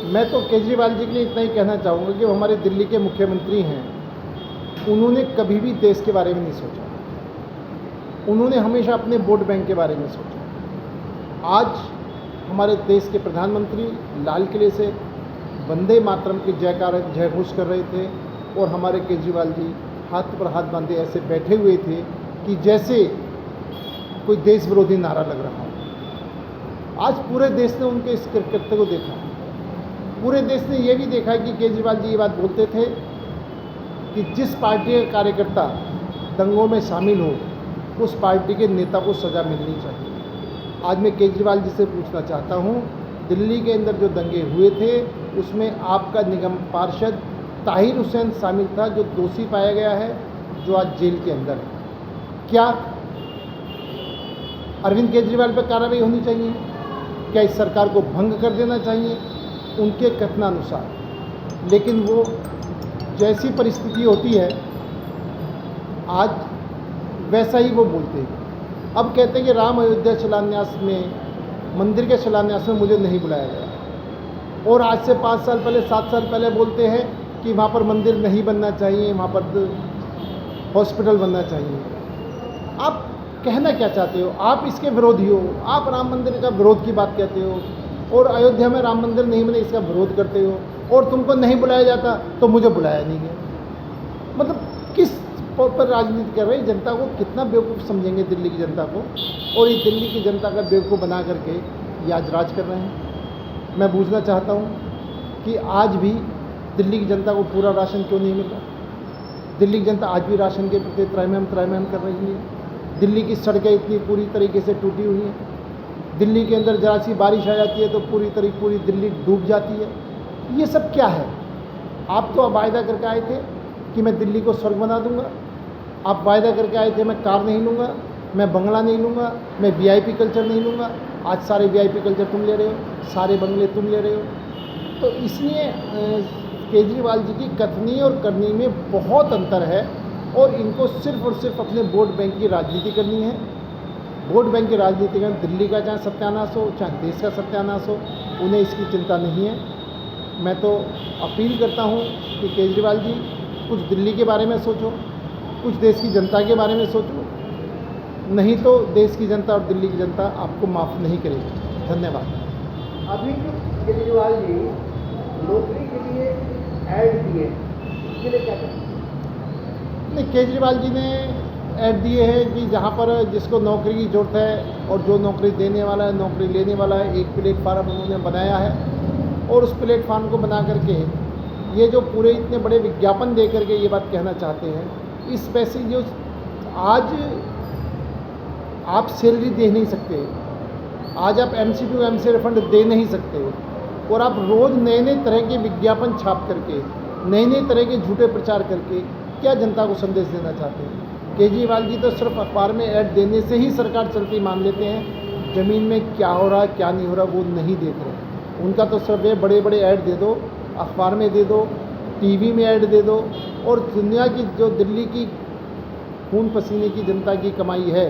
मैं तो केजरीवाल जी के लिए इतना ही कहना चाहूँगा कि वो हमारे दिल्ली के मुख्यमंत्री हैं। उन्होंने कभी भी देश के बारे में नहीं सोचा। उन्होंने हमेशा अपने वोट बैंक के बारे में सोचा। आज हमारे देश के प्रधानमंत्री लाल किले से वंदे मातरम की जय घोष कर रहे थे और हमारे केजरीवाल जी हाथ पर हाथ बांधे ऐसे बैठे हुए थे कि जैसे कोई देश विरोधी नारा लग रहा हो। आज पूरे देश ने उनके इस कृत्य को देखा। पूरे देश ने यह भी देखा कि केजरीवाल जी ये बात बोलते थे कि जिस पार्टी का कार्यकर्ता दंगों में शामिल हो उस पार्टी के नेता को सज़ा मिलनी चाहिए। आज मैं केजरीवाल जी से पूछना चाहता हूँ, दिल्ली के अंदर जो दंगे हुए थे उसमें आपका निगम पार्षद ताहिर हुसैन शामिल था, जो दोषी पाया गया है, जो आज जेल के अंदर है। क्या अरविंद केजरीवाल पर कार्रवाई होनी चाहिए? क्या इस सरकार को भंग कर देना चाहिए उनके कथनानुसार? लेकिन वो जैसी परिस्थिति होती है आज वैसा ही वो बोलते हैं। अब कहते हैं कि राम अयोध्या शिलान्यास में, मंदिर के शिलान्यास में मुझे नहीं बुलाया गया, और आज से 5 साल पहले 7 साल पहले बोलते हैं कि वहाँ पर मंदिर नहीं बनना चाहिए, वहाँ पर हॉस्पिटल बनना चाहिए। आप कहना क्या चाहते हो? आप इसके विरोधी हो। आप राम मंदिर का विरोध की बात कहते हो और अयोध्या में राम मंदिर नहीं बने इसका विरोध करते हो, और तुमको नहीं बुलाया जाता तो मुझे बुलाया नहीं गया। मतलब किस पर राजनीति कर रहे हैं? जनता को कितना बेवकूफ़ समझेंगे दिल्ली की जनता को, और ये दिल्ली की जनता का बेवकूफ़ बना करके ये आज राज कर रहे हैं। मैं पूछना चाहता हूँ कि आज भी दिल्ली की जनता को पूरा राशन क्यों नहीं मिल रहा? दिल्ली की जनता आज भी राशन के प्रति त्रैमाम कर रही है। दिल्ली की सड़कें इतनी पूरी तरीके से टूटी हुई हैं। दिल्ली के अंदर जरा सी बारिश आ जाती है तो पूरी दिल्ली डूब जाती है। ये सब क्या है? आप तो अब वायदा करके आए थे कि मैं दिल्ली को स्वर्ग बना दूंगा। आप वायदा करके आए थे मैं कार नहीं लूँगा, मैं बंगला नहीं लूँगा, मैं वीआईपी कल्चर नहीं लूँगा। आज सारे वीआईपी कल्चर तुम ले रहे हो, सारे बंगले तुम ले रहे हो। तो इसलिए केजरीवाल जी की कथनी और करनी में बहुत अंतर है, और इनको सिर्फ और सिर्फ अपने वोट बैंक की राजनीति करनी है। वोट बैंक की राजनीति में दिल्ली का चाहे सत्यानाश हो, चाहे देश का सत्यानाश हो, उन्हें इसकी चिंता नहीं है। मैं तो अपील करता हूं कि केजरीवाल जी कुछ दिल्ली के बारे में सोचो, कुछ देश की जनता के बारे में सोचो, नहीं तो देश की जनता और दिल्ली की जनता आपको माफ़ नहीं करेगी। धन्यवाद। अभी जो केजरीवाल जी नौकरी के लिए ऐड दिए, इसके लिए क्या करें? नहीं, केजरीवाल जी ने ऐड दिए हैं कि जहाँ पर जिसको नौकरी की ज़रूरत है और जो नौकरी देने वाला है, नौकरी लेने वाला है, एक प्लेटफार्म उन्होंने बनाया है, और उस प्लेटफार्म को बना करके ये जो पूरे इतने बड़े विज्ञापन दे करके ये बात कहना चाहते हैं। इस पैसे जो आज आप सैलरी दे नहीं सकते, आज आप MC टू MC रिफंड दे नहीं सकते, और आप रोज़ नए नए तरह के विज्ञापन छाप करके, नए नए तरह के झूठे प्रचार करके क्या जनता को संदेश देना चाहते हैं? केजरीवाल जी तो सिर्फ अखबार में ऐड देने से ही सरकार चलती मान लेते हैं। ज़मीन में क्या हो रहा है क्या नहीं हो रहा वो नहीं देख रहे। उनका तो सिर्फ ये बड़े बड़े ऐड दे दो, अखबार में दे दो, टीवी में ऐड दे दो, और दुनिया की जो दिल्ली की खून पसीने की जनता की कमाई है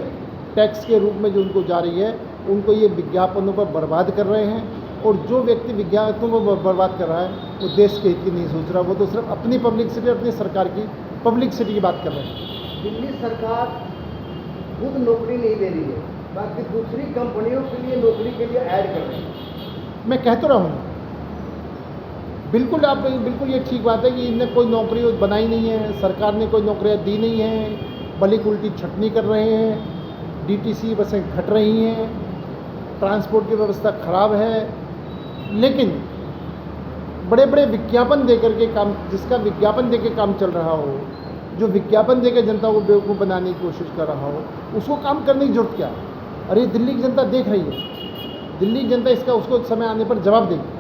टैक्स के रूप में जो उनको जा रही है, उनको ये विज्ञापनों पर बर्बाद कर रहे हैं। और जो व्यक्ति विज्ञापनों को बर्बाद कर रहा है वो देश के हित की नहीं सोच रहा, वो तो सिर्फ अपनी पब्लिसिटी, अपनी सरकार की पब्लिसिटी की बात कर रहे हैं। दिल्ली सरकार खुद नौकरी नहीं दे रही है, बाकी दूसरी कंपनियों के लिए नौकरी के लिए ऐड कर रहे हैं। मैं कह तो रहा हूँ, बिल्कुल आप बिल्कुल ये ठीक बात है कि इनने कोई नौकरी बनाई नहीं है, सरकार ने कोई नौकरियाँ दी नहीं हैं, बल्कि उल्टी छटनी कर रहे हैं। DTC बसें घट रही हैं, ट्रांसपोर्ट की व्यवस्था खराब है, लेकिन बड़े बड़े विज्ञापन दे करके काम, जिसका विज्ञापन दे के काम चल रहा हो, जो विज्ञापन देकर जनता को बेवकूफ़ बनाने की कोशिश कर रहा हो, उसको काम करने की जरूरत क्या है? अरे दिल्ली की जनता देख रही है, दिल्ली की जनता इसका उसको समय आने पर जवाब देगी।